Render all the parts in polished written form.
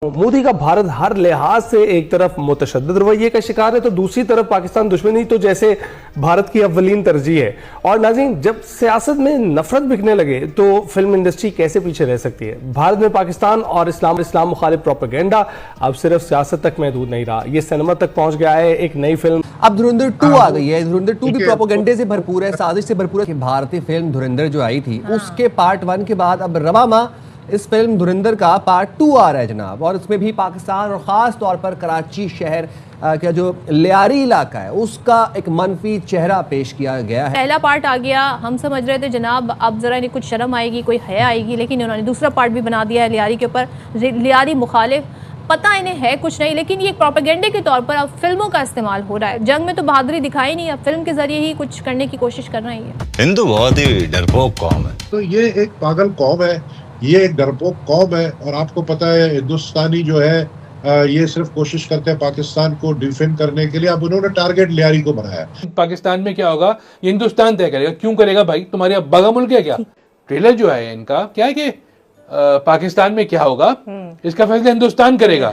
मोदी का भारत हर लिहाज से एक तरफ मुतशद्दिद रवैये का शिकार है तो दूसरी तरफ पाकिस्तान दुश्मनी तो जैसे भारत की अव्वलीन तरजीह है। और नाज़रीन, जब सियासत में नफरत बिकने लगे तो फिल्म इंडस्ट्री कैसे पीछे रह सकती है। भारत में पाकिस्तान और इस्लाम मुखालिफ प्रोपेगेंडा अब सिर्फ सियासत तक महदूद नहीं रहा, ये सिनेमा तक पहुंच गया है। एक नई फिल्म अब धुरंधर 2 आ गई है। धुरंधर 2 भी प्रोपेगेंडे से भरपूर है, साजिश से भरपूर है। भारतीय फिल्म धुरंधर जो आई थी उसके पार्ट 1 के बाद अब रवा माह इस फिल्म धुरंधर का पार्ट 2 आ रहा है जनाब। और इसमें भी पाकिस्तान और ख़ास तौर पर कराची शहर का जो लियारी इलाका है उसका एक मनफी चेहरा पेश किया गया है। पहला पार्ट आ गया, हम समझ रहे थे जनाब अब ज़रा इन्हें कुछ शर्म आएगी, कोई हया आएगी, लेकिन इन्होंने दूसरा पार्ट भी बना दिया है लियारी के ऊपर। लियारी मुखालिफ पता इन्हें है कुछ नहीं, लेकिन ये प्रोपेगेंडे के तौर पर अब फिल्मों का इस्तेमाल हो रहा है। जंग में तो बहादुरी दिखाई नहीं, अब फिल्म के जरिए ही कुछ करने की कोशिश कर रहे हैं। हिंदू बहुत ही डरपोक कौम है। तो ये एक पागल कौम है, ये एक डरपोक कौम है। और आपको पता है हिंदुस्तानी जो है ये सिर्फ कोशिश करते हैं पाकिस्तान को डिफेंड करने के लिए। अब उन्होंने टारगेट लियारी को बनाया। पाकिस्तान में क्या होगा ये हिंदुस्तान तय करेगा। क्यों करेगा भाई, तुम्हारे अब बगा मुल्क है क्या? ट्रेलर जो है इनका क्या है कि पाकिस्तान में क्या होगा इसका फैसला हिंदुस्तान करेगा।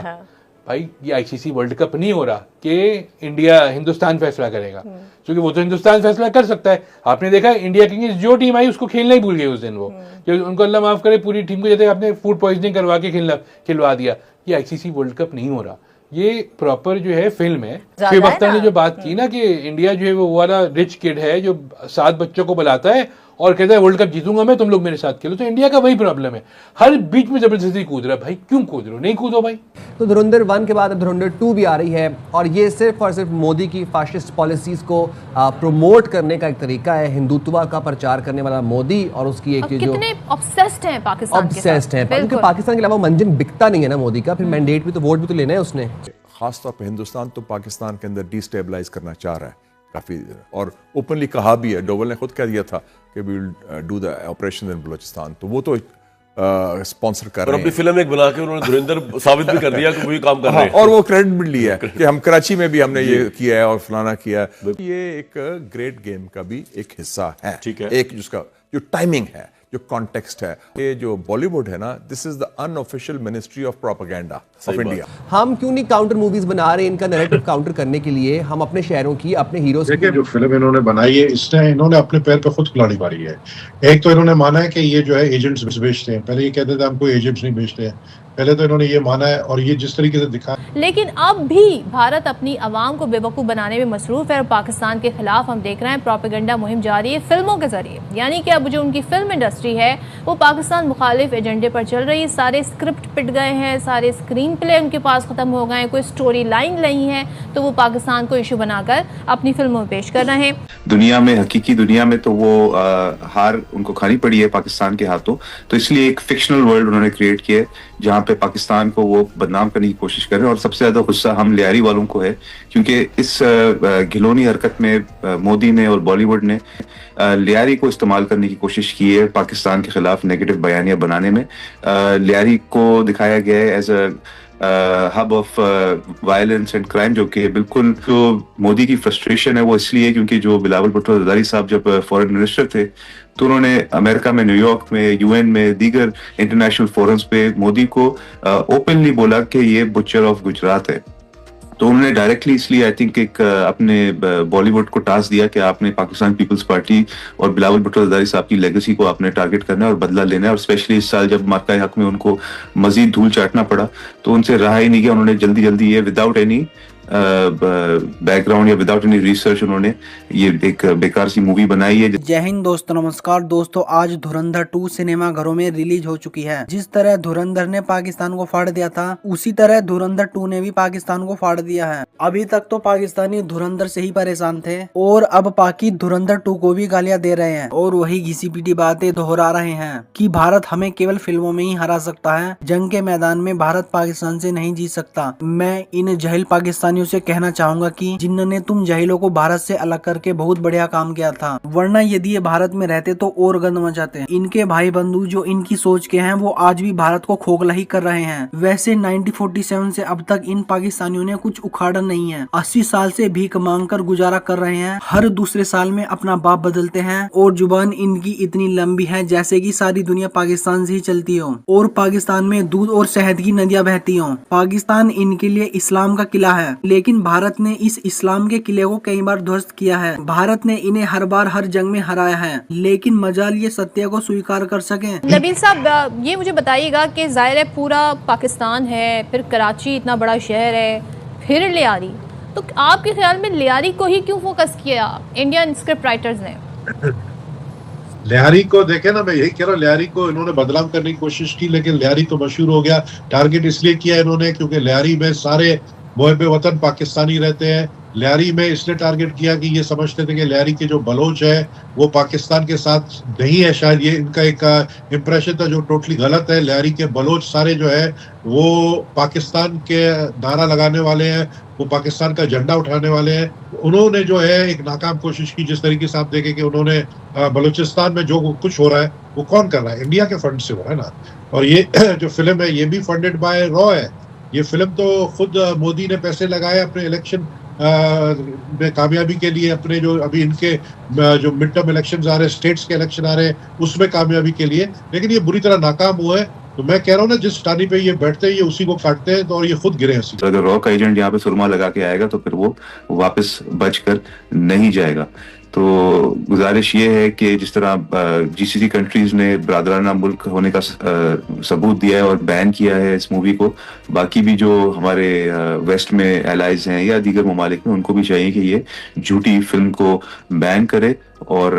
भाई ये आईसीसी वर्ल्ड कप नहीं हो रहा कि इंडिया हिंदुस्तान फैसला करेगा, क्योंकि वो तो हिंदुस्तान फैसला कर सकता है। आपने देखा इंडिया की जो टीम आई उसको खेलना ही भूल गई उस दिन। वो उनको अल्लाह माफ करे, पूरी टीम को जैसे आपने फूड पॉइजनिंग करवा के खिलवा दिया। ये आईसीसी वर्ल्ड कप नहीं हो रहा, ये प्रॉपर जो है फिल्म है। शुएब अख्तर ने जो बात की ना कि इंडिया जो है वो वाला रिच किड है जो 7 बच्चों को बुलाता है और कहता है वर्ल्ड कप जीतूंगा मैं, तुम लोग मेरे साथ खेलो। तो इंडिया का वही प्रॉब्लम है, हर बीच में जबरदस्ती कूद रहा है। भाई क्यों कूद रहे हो, नहीं कूदो भाई। तो धुरंधर 1 के बाद अब धुरंधर 2 भी आ रही है और ये सिर्फ और सिर्फ मोदी की फाशिस्ट पॉलिसीज को प्रमोट करने का एक तरीका है। हिंदुत्व का प्रचार करने वाला मोदी और उसकी एक जो कितने ऑब्सेस्ड हैं पाकिस्तान के साथ। क्योंकि पाकिस्तान के अलावा मंजन बिकता नहीं है ना मोदी का, फिर मैंडेट भी तो वोट भी तो लेना है उसने। खास तौर पे हिंदुस्तान तो पाकिस्तान के अंदर डिस्टेबलाइज करना चाह रहा है काफी, और ओपनली कहा भी है। डोवल ने खुद कह दिया था कि we will do the operation in Balochistan, तो वो तो स्पॉन्सर कर रहे हैं। अपनी फिल्म एक बना के उन्होंने धुरंधर साबित भी कर दिया कि वही काम कर रहे हैं। और वो क्रेडिट भी लिया है कि हम कराची में भी हमने ये किया है और फलाना किया है। ये एक ग्रेट गेम का भी एक हिस्सा है। ठीक है, एक जिसका जो टाइमिंग है, जो कॉन्टेक्स्ट है, ये जो बॉलीवुड है ना, this is the unofficial ministry of propaganda of India. हम क्यों नहीं काउंटर मूवीज बना रहे इनका नैरेटिव काउंटर करने के लिए? हम अपने शहरों की, अपने हीरोज देखिए जो फिल्म इन्होंने बनाई है इसने इन्होंने अपने पैर पे खुद कुल्हाड़ी मारी है। एक तो इन्होंने माना है कि ये जो है एजेंट्स बेचते हैं। पहले ये कहते थे हम कोई एजेंट्स नहीं बेचते हैं, पहले तो इन्होंने ये माना है और ये जिस तरीके से दिखा। लेकिन अब भी भारत अपनी आवाम को बेवकूफ़ बनाने में मसरूफ है और पाकिस्तान के खिलाफ हम देख रहे हैं प्रोपेगेंडा मुहिम जारी है फिल्मों के जरिए। यानी कि अब जो उनकी फिल्म इंडस्ट्री है वो पाकिस्तान मुखालिफ एजेंडे पर चल रही है। सारे स्क्रिप्ट पिट गए हैं, सारे स्क्रीन प्ले उनके पास ख़त्म हो गए हैं, कोई स्टोरी लाइन नहीं है, तो वो पाकिस्तान को इशू बनाकर अपनी फिल्मों में पेश कर रहे हैं। दुनिया में, हकीकी दुनिया में तो वो हार उनको खानी पड़ी है पाकिस्तान के हाथों। तो इसलिए एक फिक्शनल वर्ल्ड उन्होंने क्रिएट किया है जहाँ पे पाकिस्तान को वो बदनाम करने की कोशिश कर रहे हैं। और सबसे ज्यादा गुस्सा हम लियारी वालों को है, क्योंकि इस घिनौनी हरकत में मोदी ने और बॉलीवुड ने लियारी को इस्तेमाल करने की कोशिश की है पाकिस्तान के खिलाफ नेगेटिव बयानियां बनाने में। लियारी को दिखाया गया है as a hub of violence and crime, जो कि बिल्कुल जो मोदी की फ्रस्ट्रेशन है वो इसलिए क्योंकि जो बिलावल भुट्टो जरदारी साहब जब फॉरेन मिनिस्टर थे तो उन्होंने अमेरिका में, न्यूयॉर्क में, यूएन में, दीगर इंटरनेशनल फोरम्स पे मोदी को ओपनली बोला कि ये बुचर ऑफ गुजरात है। तो उन्होंने डायरेक्टली इसलिए आई थिंक एक अपने बॉलीवुड को टास्क दिया कि आपने पाकिस्तान पीपल्स पार्टी और बिलावल भुट्टो जरदारी साहब की लेगेसी को आपने टारगेट करना है और बदला लेना है। और स्पेशली इस साल जब मार्का हक में उनको मजीद धूल चाटना पड़ा तो उनसे रहा ही नहीं गया। उन्होंने जल्दी जल्दी ये विदाउट एनी बैकग्राउंड या विदाउट एनी रिसर्च उन्होंने ये एक बेकार सी मूवी बनाई है। जय हिंद दोस्तों, नमस्कार दोस्तों। आज धुरंधर 2 सिनेमा घरों में रिलीज हो चुकी है। जिस तरह धुरंधर ने पाकिस्तान को फाड़ दिया था उसी तरह धुरंधर 2 ने भी पाकिस्तान को फाड़ दिया है। अभी तक तो पाकिस्तानी धुरंधर से ही परेशान थे और अब पाकि धुरंधर 2 को भी गालियां दे रहे हैं और वही घिसी पीटी बातें दोहरा रहे हैं कि भारत हमें केवल फिल्मों में ही हरा सकता है, जंग के मैदान में भारत पाकिस्तान से नहीं जीत सकता। मैं इन जहिल पाकिस्तानी पाकिस्तानियों से कहना चाहूंगा कि जिन्होंने तुम जाहिलों को भारत से अलग करके बहुत बढ़िया काम किया था, वरना यदि ये भारत में रहते तो और गंद मचाते। इनके भाई बंधु जो इनकी सोच के हैं वो आज भी भारत को खोखला ही कर रहे हैं। वैसे 1947 से अब तक इन पाकिस्तानियों ने कुछ उखाड़ा नहीं है। 80 साल से भीख मांग कर गुजारा कर रहे हैं। हर दूसरे साल में अपना बाप बदलते हैं और जुबान इनकी इतनी लंबी है जैसे कि सारी दुनिया पाकिस्तान से ही चलती हो और पाकिस्तान में दूध और शहद की नदियां बहती हो। पाकिस्तान इनके लिए इस्लाम का किला है, लेकिन भारत ने इस इस्लाम के किले को कई बार ध्वस्त किया है। भारत ने इन्हें हर बार हर जंग में हराया है, लेकिन मजाल ये सत्य को स्वीकार कर सके। नबील साहब, ये मुझे बताइएगा कि जाहिर है पूरा पाकिस्तान है, फिर कराची इतना बड़ा शहर है, फिर लियारी, तो आपके ख्याल में लियारी को ही क्यों फोकस किया इंडियन स्क्रिप्ट राइटर्स ने? लियारी को देखे ना, मैं यही कह रहा हूँ, लियारी को इन्होंने बदनाम करने की कोशिश की, लेकिन लियारी तो मशहूर हो गया। टारगेट इसलिए किया इन्होंने क्योंकि लियारी में सारे मुहब्बे वतन पाकिस्तानी रहते हैं। लियारी में इसलिए टारगेट किया कि ये समझते थे कि लियारी के जो बलोच है वो पाकिस्तान के साथ नहीं है। शायद ये इनका एक इम्प्रेशन था जो टोटली गलत है। लियारी के बलोच सारे जो है वो पाकिस्तान के नारा लगाने वाले हैं, वो पाकिस्तान का झंडा उठाने वाले हैं। उन्होंने जो है एक नाकाम कोशिश की, जिस तरीके से आप देखें कि उन्होंने बलूचिस्तान में जो कुछ हो रहा है वो कौन कर रहा है? इंडिया के फंड से हो रहा है ना। और ये जो फिल्म है ये भी फंडेड बाय रॉ है। ये फिल्म तो खुद मोदी ने पैसे लगाए अपने इलेक्शन में कामयाबी के लिए, अपने जो अभी इनके जो मिड टर्म इलेक्शन आ रहे हैं, स्टेट्स के इलेक्शन आ रहे हैं, उसमें कामयाबी के लिए, लेकिन ये बुरी तरह नाकाम हुआ है। तो मैं कह रहा हूँ ना, जिस टानी पे ये बैठते हैं ये उसी को काटते हैं, तो और ये खुद गिरे हैं। अगर रॉ का एजेंट यहाँ पे सुरमा लगा के आएगा तो फिर वो वापस बच कर नहीं जाएगा। तो गुजारिश ये है कि जिस तरह जीसीसी कंट्रीज ने बरादराना मुल्क होने का सबूत दिया है और बैन किया है इस मूवी को, बाकी भी जो हमारे वेस्ट में एलाइज हैं या दीगर ममालिक में, उनको भी चाहिए कि ये झूठी फिल्म को बैन करे और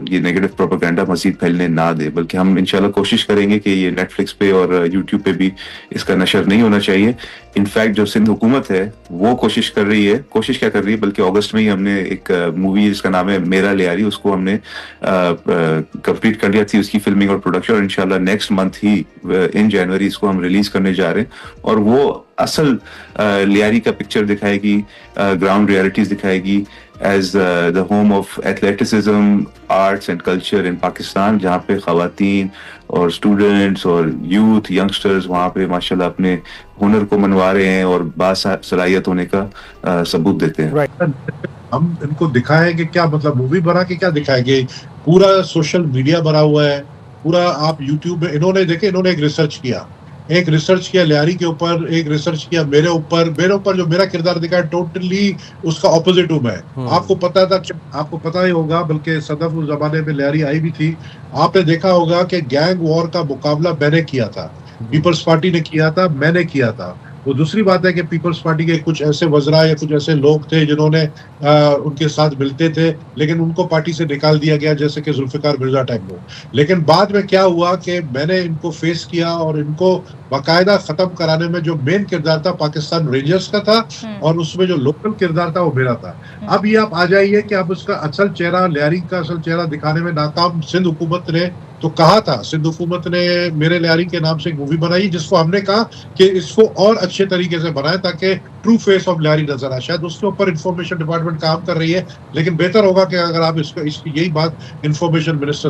ये नेगेटिव प्रोपेगेंडा मजीद फैलने ना दे। बल्कि हम इंशाल्लाह कोशिश करेंगे कि ये नेटफ्लिक्स पे और यूट्यूब पे भी इसका नशर नहीं होना चाहिए। इनफैक्ट जो सिंध हुकूमत है वो कोशिश कर रही है, कोशिश क्या कर रही है, बल्कि अगस्त में ही हमने एक मूवी जिसका नाम है मेरा लियारी, उसको हमने कंप्लीट कर लिया थी, उसकी फिल्मिंग और प्रोडक्शन, और इंशाल्लाह नेक्स्ट मंथ ही इन जनवरी इसको हम रिलीज करने जा रहे हैं। और वो असल लियारी का पिक्चर दिखाएगी, ग्राउंड रियलिटीज दिखाएगी as the home of athleticism, arts and culture in Pakistan, जहाँ पे ख़वातीन और स्टूडेंट्स और यूथ यंगस्टर्स वहाँ पे माशाल्लाह अपने हुनर को मनवा रहे हैं और बासलाहियत होने का सबूत देते हैं। हम इनको दिखाएंगे क्या, मतलब मूवी बना के क्या दिखाएंगे? पूरा सोशल मीडिया भरा हुआ है, पूरा आप यूट्यूब में, इन्होंने देखे, इन्होंने एक रिसर्च किया लियारी के ऊपर, एक रिसर्च किया मेरे ऊपर जो मेरा किरदार दिखा है टोटली उसका ऑपोजिट हूं मैं। आपको पता ही होगा, बल्कि सदफ उस जमाने में लियारी आई भी थी, आपने देखा होगा कि गैंग वॉर का मुकाबला मैंने किया था, पीपल्स पार्टी ने किया था, मैंने किया था। वो दूसरी बात है कि पीपल्स पार्टी के कुछ ऐसे वज़रा या कुछ ऐसे लोग थे जिन्होंने उनके साथ मिलते थे, लेकिन उनको पार्टी से निकाल दिया गया, जैसे कि जुल्फिकार मिर्जा टाइप लोग। लेकिन बाद में क्या हुआ कि मैंने इनको फेस किया और इनको बाकायदा खत्म कराने में जो मेन किरदार था पाकिस्तान रेंजर्स का था और उसमें जो लोकल किरदार था वो मेरा था। अब ये आप आ जाइए कि आप उसका असल चेहरा, लियारी का असल चेहरा दिखाने में नाकाम सिंध हुकूमत ने तो कहा था। सिंध हुकूमत ने मेरे लियारी के नाम से एक मूवी बनाई जिसको हमने कहा कि इसको और अच्छे तरीके से बनाए ताकि ट्रू फेस ऑफ लियारी नजर आए। शायद उसके ऊपर इंफॉर्मेशन डिपार्टमेंट काम कर रही है, लेकिन बेहतर होगा कि अगर आप इसकी यही बात इंफॉर्मेशन मिनिस्टर